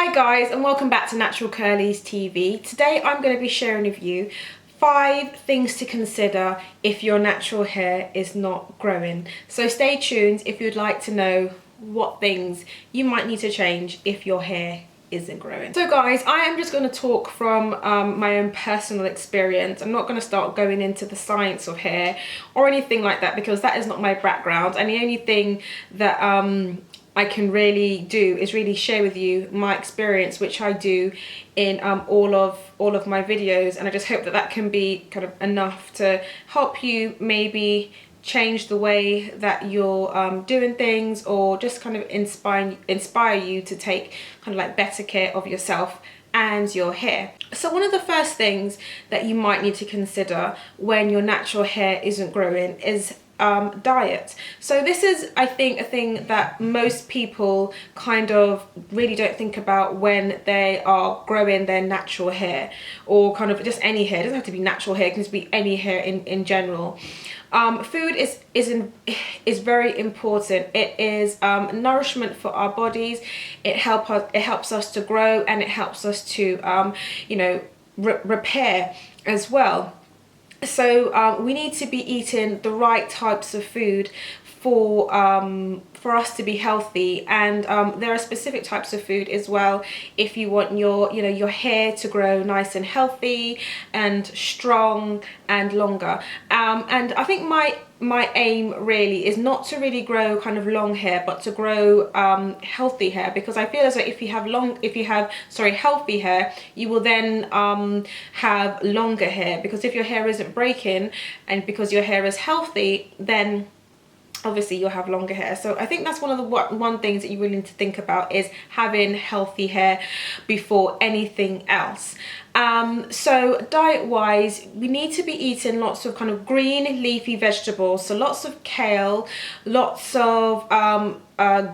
Hi guys, and welcome back to Natural Curlies TV. Today I'm going to be sharing with you 5 things to consider if your natural hair is not growing. So stay tuned if you'd like to know what things you might need to change if your hair isn't growing. So guys, I am just going to talk from my own personal experience. I'm not going to start going into the science of hair or anything like that because that is not my background, and the only thing that I can really do is really share with you my experience, which I do in all of my videos, and I just hope that that can be kind of enough to help you maybe change the way that you're doing things, or just kind of inspire you to take kind of like better care of yourself and your hair. So one of the first things that you might need to consider when your natural hair isn't growing is diet. So this is, I think, a thing that most people kind of really don't think about when they are growing their natural hair, or kind of just any hair. It doesn't have to be natural hair, it can just be any hair in general. Food is very important. It is nourishment for our bodies. It helps us to grow, and it helps us to repair as well. So we need to be eating the right types of food for us to be healthy, and there are specific types of food as well if you want your hair to grow nice and healthy and strong and longer. And I think my aim really is not to really grow kind of long hair, but to grow healthy hair, because I feel as though if you have healthy hair, you will then have longer hair, because if your hair isn't breaking and because your hair is healthy, then obviously you'll have longer hair. So I think that's one of the things that you really need to think about, is having healthy hair before anything else. So diet wise, we need to be eating lots of kind of green leafy vegetables, so lots of kale, lots of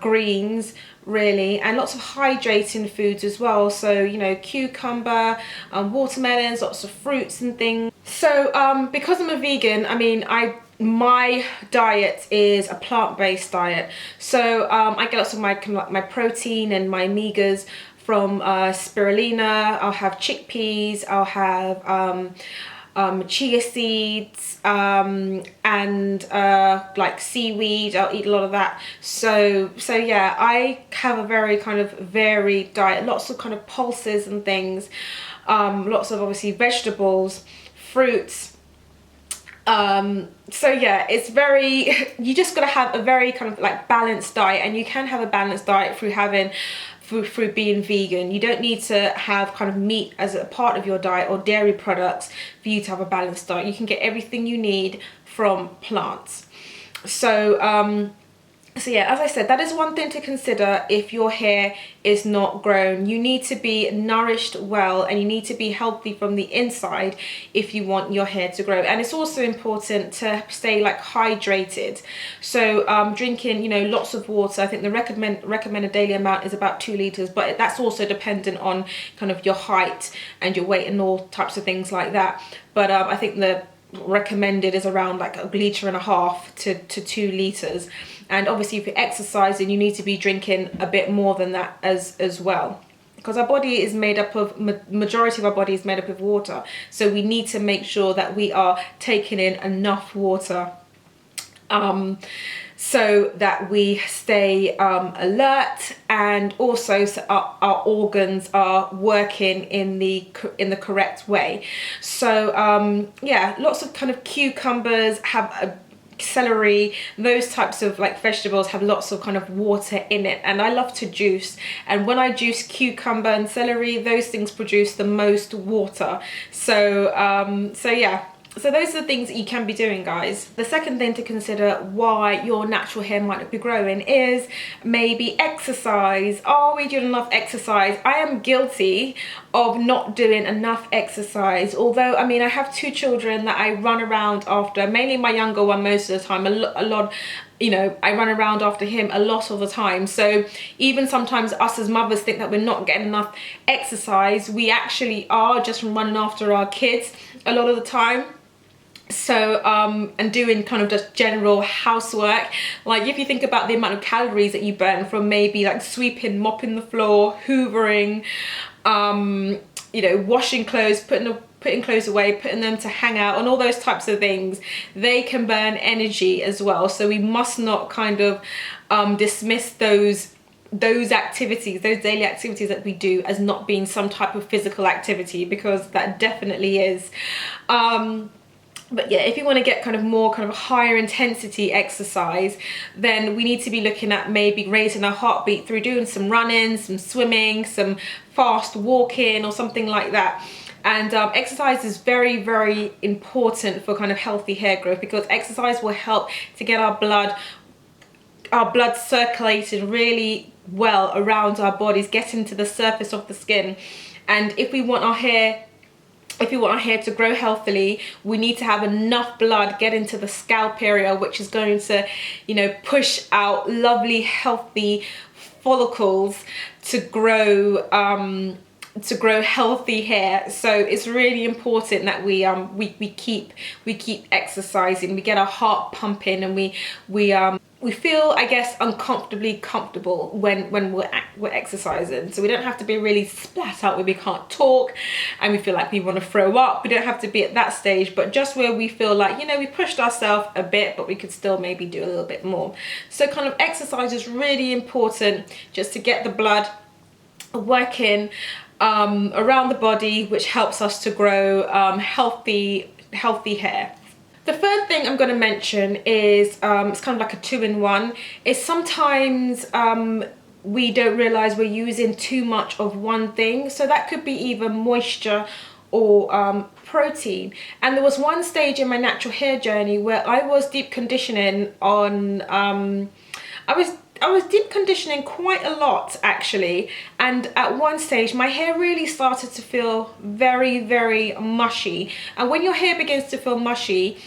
greens really, and lots of hydrating foods as well, so cucumber, watermelons, lots of fruits and things. So because I'm a vegan, I mean, my diet is a plant-based diet, so I get lots of my protein and my omegas from spirulina. I'll have chickpeas, I'll have chia seeds, and like seaweed. I'll eat a lot of that. So yeah, I have a very kind of varied diet, lots of kind of pulses and things, lots of obviously vegetables, fruits. So yeah, it's very, you just gotta have a very kind of like balanced diet, and you can have a balanced diet through being vegan. You don't need to have kind of meat as a part of your diet or dairy products for you to have a balanced diet. You can get everything you need from plants. So yeah, as I said, that is one thing to consider if your hair is not grown. You need to be nourished well, and you need to be healthy from the inside if you want your hair to grow. And it's also important to stay like hydrated. So drinking, lots of water. I think the recommended daily amount is about 2 liters, but that's also dependent on kind of your height and your weight and all types of things like that. But I think the recommended is around like 1.5 liters to 2 liters. And obviously if you're exercising, you need to be drinking a bit more than that as well, because our body is made up of, majority of our body is made up of water, so we need to make sure that we are taking in enough water so that we stay alert, and also so our organs are working in the correct way. So yeah, lots of kind of cucumbers, have celery, those types of like vegetables have lots of kind of water in it, and I love to juice, and when I juice cucumber and celery, those things produce the most water. So yeah, so those are the things that you can be doing, guys. The second thing to consider why your natural hair might not be growing is maybe exercise. Are we doing enough exercise? I am guilty of not doing enough exercise, although I mean I have 2 children that I run around after, mainly my younger one most of the time, a lot. I run around after him a lot of the time. So even sometimes us as mothers think that we're not getting enough exercise. We actually are, just from running after our kids a lot of the time. So and doing kind of just general housework, like if you think about the amount of calories that you burn from maybe like sweeping, mopping the floor, hoovering, you know, washing clothes, putting clothes away, putting them to hang out, and all those types of things, they can burn energy as well. So we must not kind of dismiss those activities, those daily activities that we do, as not being some type of physical activity, because that definitely is. But yeah, if you want to get kind of more kind of higher intensity exercise, then we need to be looking at maybe raising our heartbeat through doing some running, some swimming, some fast walking or something like that. And exercise is very, very important for kind of healthy hair growth, because exercise will help to get our blood circulated really well around our bodies, getting to the surface of the skin. And if we want our hair to grow healthily, we need to have enough blood get into the scalp area, which is going to, you know, push out lovely, healthy follicles to grow healthy hair. So it's really important that we keep exercising, we get our heart pumping, and we feel, I guess, uncomfortably comfortable when we're exercising. So we don't have to be really splat out where we can't talk and we feel like we want to throw up. We don't have to be at that stage, but just where we feel like, you know, we pushed ourselves a bit, but we could still maybe do a little bit more. So kind of exercise is really important, just to get the blood working around the body, which helps us to grow healthy hair. The third thing I'm going to mention is, it's kind of like a two-in-one, is sometimes we don't realize we're using too much of one thing. So that could be either moisture or protein. And there was one stage in my natural hair journey where I was deep conditioning on, I was deep conditioning quite a lot actually, and at one stage my hair really started to feel very, very mushy. And when your hair begins to feel mushy,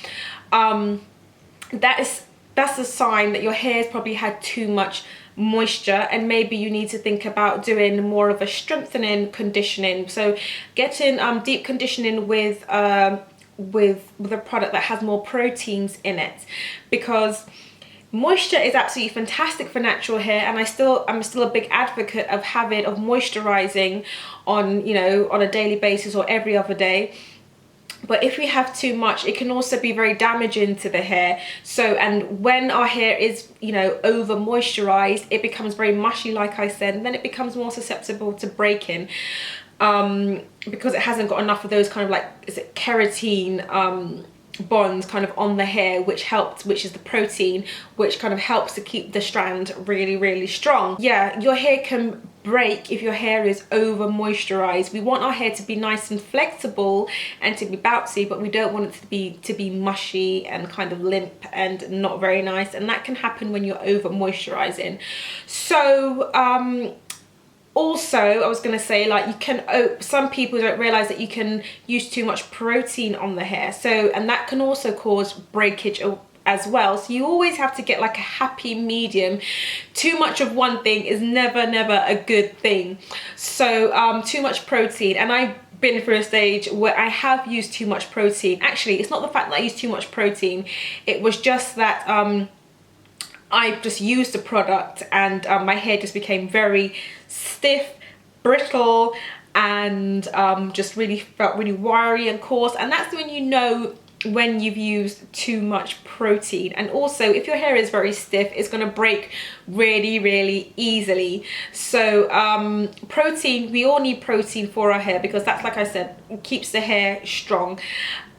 that's a sign that your hair's probably had too much moisture, and maybe you need to think about doing more of a strengthening conditioning. So getting deep conditioning with a product that has more proteins in it, because moisture is absolutely fantastic for natural hair, and I'm still a big advocate of moisturizing on, you know, on a daily basis or every other day. But if we have too much, it can also be very damaging to the hair. So, and when our hair is, you know, over moisturized, it becomes very mushy, like I said, and then it becomes more susceptible to breaking, because it hasn't got enough of those kind of like, is it keratin bonds kind of on the hair, which is the protein, which kind of helps to keep the strand really, really strong. Yeah, your hair can break if your hair is over moisturized. We want our hair to be nice and flexible and to be bouncy, but we don't want it to be mushy and kind of limp and not very nice, and that can happen when you're over moisturizing. So also, I was going to say, like, some people don't realize that you can use too much protein on the hair, so, and that can also cause breakage as well. So you always have to get like a happy medium. Too much of one thing is never a good thing. So too much protein, and I've been through a stage where I have used too much protein. Actually, it's not the fact that I used too much protein, it was just that I just used the product and my hair just became very stiff, brittle, and just really felt really wiry and coarse. And that's when you know when you've used too much protein. And also, if your hair is very stiff, it's going to break really easily. So protein, we all need protein for our hair, because that's, like I said, it keeps the hair strong.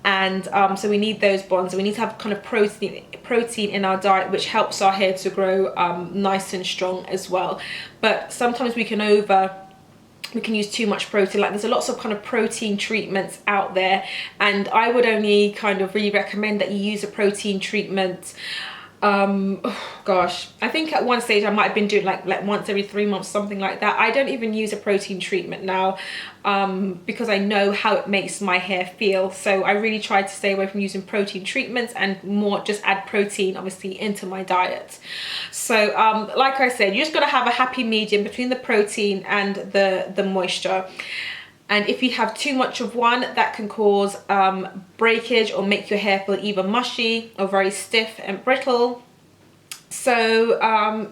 And so we need those bonds, and we need to have kind of protein in our diet, which helps our hair to grow nice and strong as well. But sometimes we can use too much protein. Like, there's lots of kind of protein treatments out there, and I would only kind of really recommend that you use a protein treatment. Gosh, I think at one stage I might have been doing like once every 3 months, something like that. I don't even use a protein treatment now, because I know how it makes my hair feel. So I really try to stay away from using protein treatments and more just add protein, obviously, into my diet. So like I said, you just got to have a happy medium between the protein and the moisture. and if you have too much of one, that can cause breakage or make your hair feel either mushy or very stiff and brittle. So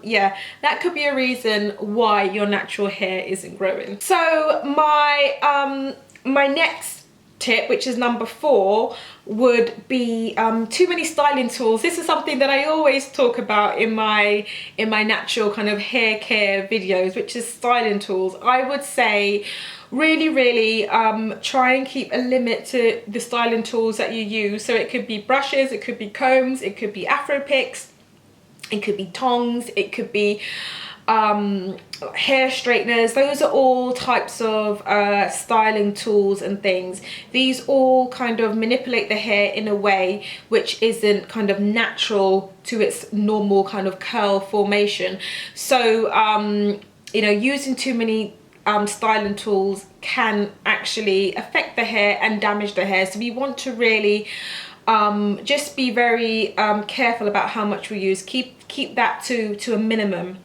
yeah, that could be a reason why your natural hair isn't growing. So my next tip, which is number 4, would be too many styling tools. This is something that I always talk about in my natural kind of hair care videos, which is styling tools. I would say really try and keep a limit to the styling tools that you use. So it could be brushes, it could be combs, it could be afro picks, it could be tongs, it could be hair straighteners. Those are all types of styling tools and things. These all kind of manipulate the hair in a way which isn't kind of natural to its normal kind of curl formation. So you know, using too many styling tools can actually affect the hair and damage the hair. So we want to really just be very careful about how much we use. Keep that to a minimum.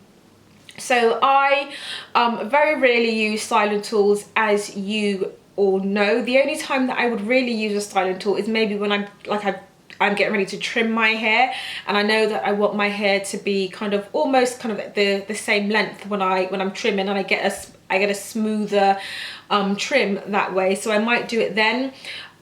So I very rarely use styling tools, as you all know. The only time that I would really use a styling tool is maybe when I'm getting ready to trim my hair, and I know that I want my hair to be kind of almost kind of the same length when I'm trimming, and I get a smoother trim that way. So I might do it then.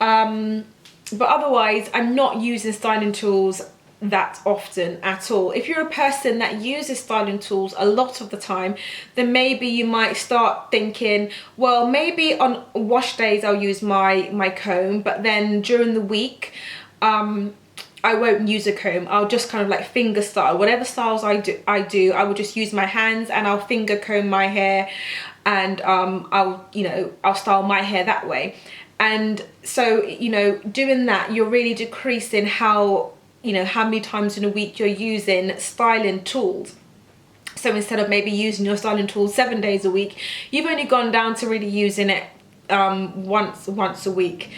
But otherwise, I'm not using styling tools that often at all. If you're a person that uses styling tools a lot of the time, then maybe you might start thinking, well, maybe on wash days I'll use my comb, but then during the week I won't use a comb. I'll just kind of like finger style. Whatever styles I will just use my hands and I'll finger comb my hair, and I'll style my hair that way. And so, you know, doing that, you're really decreasing how many times in a week you're using styling tools. So instead of maybe using your styling tools 7 days a week, you've only gone down to really using it once a week.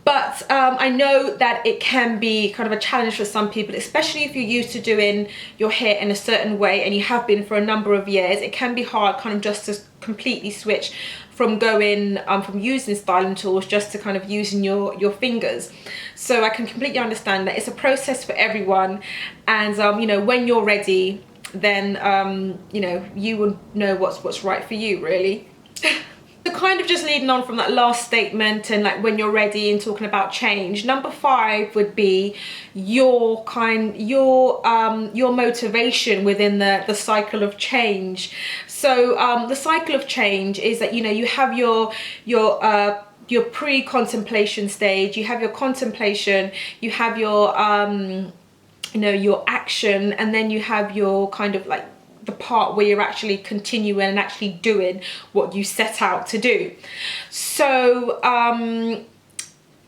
But I know that it can be kind of a challenge for some people, especially if you're used to doing your hair in a certain way and you have been for a number of years. It can be hard kind of just to completely switch from going from using styling tools just to kind of using your fingers. So I can completely understand that it's a process for everyone, and you know, when you're ready, then you know, you will know what's right for you, really. So kind of just leading on from that last statement and like when you're ready and talking about change, number 5 would be your motivation within the cycle of change. So the cycle of change is that, you know, you have your pre-contemplation stage, you have your contemplation, you have your you know, your action, and then you have your kind of like the part where you're actually continuing and actually doing what you set out to do. So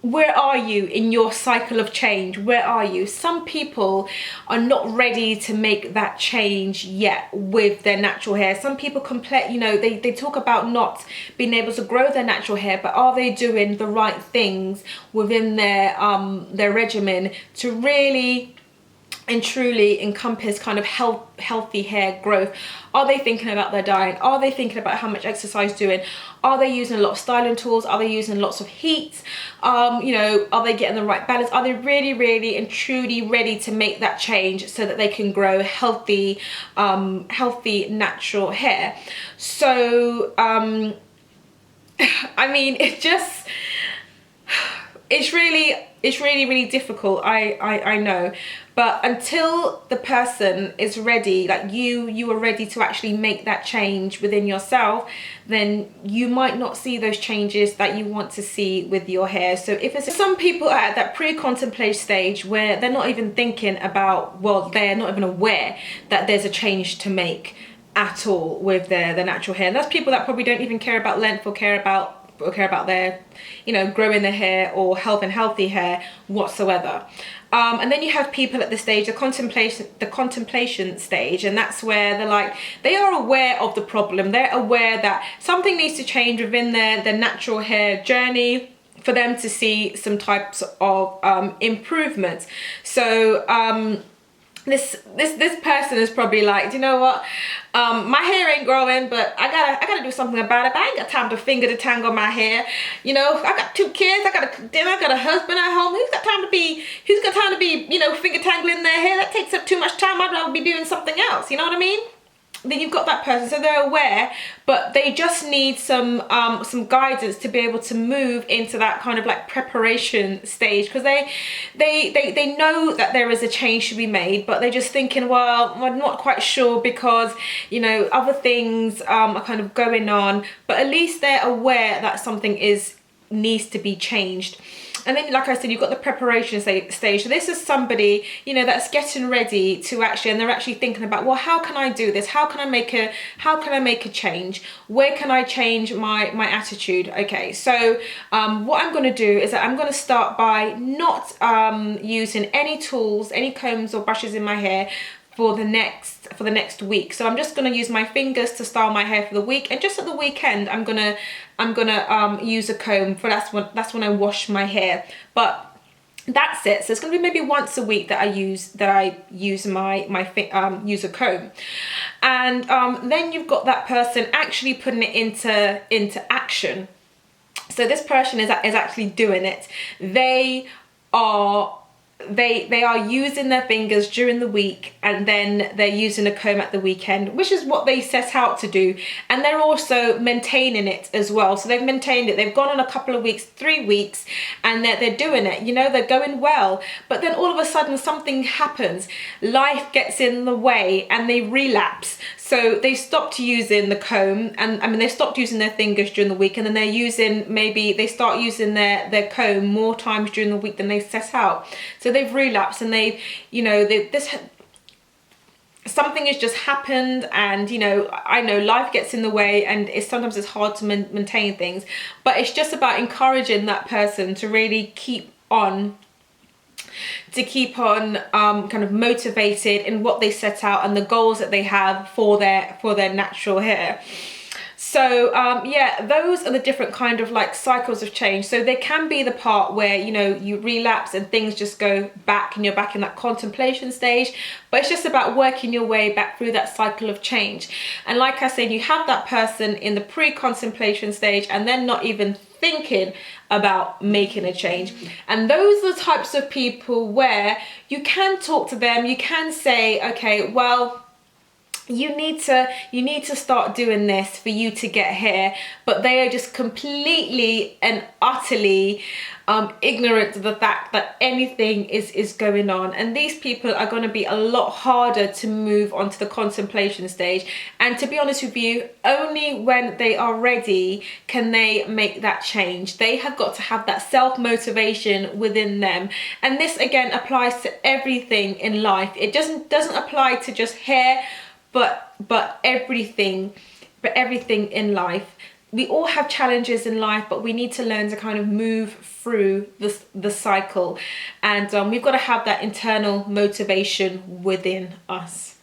where are you in your cycle of change? Where are you? Some people are not ready to make that change yet with their natural hair. Some people you know, they talk about not being able to grow their natural hair, but are they doing the right things within their regimen to really and truly encompass kind of healthy hair growth? Are they thinking about their diet? Are they thinking about how much exercise doing? Are they using a lot of styling tools? Are they using lots of heat? You know, are they getting the right balance? Are they really and truly ready to make that change so that they can grow healthy natural hair? So I mean, it's really difficult, I know, but until the person is ready, like you are ready to actually make that change within yourself, then you might not see those changes that you want to see with your hair. So some people are at that pre-contemplation stage where they're not even thinking about, well, they're not even aware that there's a change to make at all with their natural hair. And that's people that probably don't even care about length or care about their, you know, growing their hair or healthy hair whatsoever. And then you have people at the stage, the contemplation stage, and that's where they're like, they are aware of the problem. They're aware that something needs to change within their natural hair journey for them to see some types of improvements. So this person is probably like, do you know what, my hair ain't growing, but I gotta do something about it. But I ain't got time to finger detangle my hair. You know, I got 2 kids, I got a dinner, I got a husband at home. Who's got time to be, you know, finger tangling their hair? That takes up too much time. I'd rather be doing something else. You know what I mean? Then you've got that person, so they're aware, but they just need some guidance to be able to move into that kind of like preparation stage, because they know that there is a change to be made, but they're just thinking, well, I'm not quite sure because, you know, other things are kind of going on, but at least they're aware that something needs to be changed. And then, like I said, you've got the preparation stage. So this is somebody, you know, that's getting ready to actually, and they're actually thinking about, well, how can I do this? How can I make a change? Where can I change my attitude? Okay, so what I'm going to do is that I'm going to start by not using any tools, any combs or brushes in my hair for the next week. So I'm just going to use my fingers to style my hair for the week, and just at the weekend I'm gonna use a comb for that's when I wash my hair. But that's it. So it's going to be maybe once a week that I use use a comb. And then you've got that person actually putting it into action. So this person is actually doing it. They are using their fingers during the week, and then they're using a comb at the weekend, which is what they set out to do. And they're also maintaining it as well. So they've maintained it. They've gone on a couple of weeks, 3 weeks, and they're doing it. You know, they're going well. But then all of a sudden something happens. Life gets in the way and they relapse. So they stopped using the comb, and I mean, they stopped using their fingers during the week, and then they start using their comb more times during the week than they set out. So they've relapsed, and something has just happened, and you know, I know life gets in the way, and sometimes it's hard to maintain things, but it's just about encouraging that person to really keep on kind of motivated in what they set out and the goals that they have for their natural hair. So yeah, those are the different kind of like cycles of change. So there can be the part where, you know, you relapse and things just go back and you're back in that contemplation stage, but it's just about working your way back through that cycle of change. And like I said, you have that person in the pre-contemplation stage and then not even thinking about making a change. And those are the types of people where you can talk to them, you can say, okay, well, you need to start doing this for you to get here, but they are just completely and utterly ignorant of the fact that anything is going on. And these people are going to be a lot harder to move on to the contemplation stage. And to be honest with you, only when they are ready can they make that change. They have got to have that self-motivation within them. And this again applies to everything in life. It doesn't apply to just hair, but everything in life. We all have challenges in life, but we need to learn to kind of move through the cycle, and we've got to have that internal motivation within us.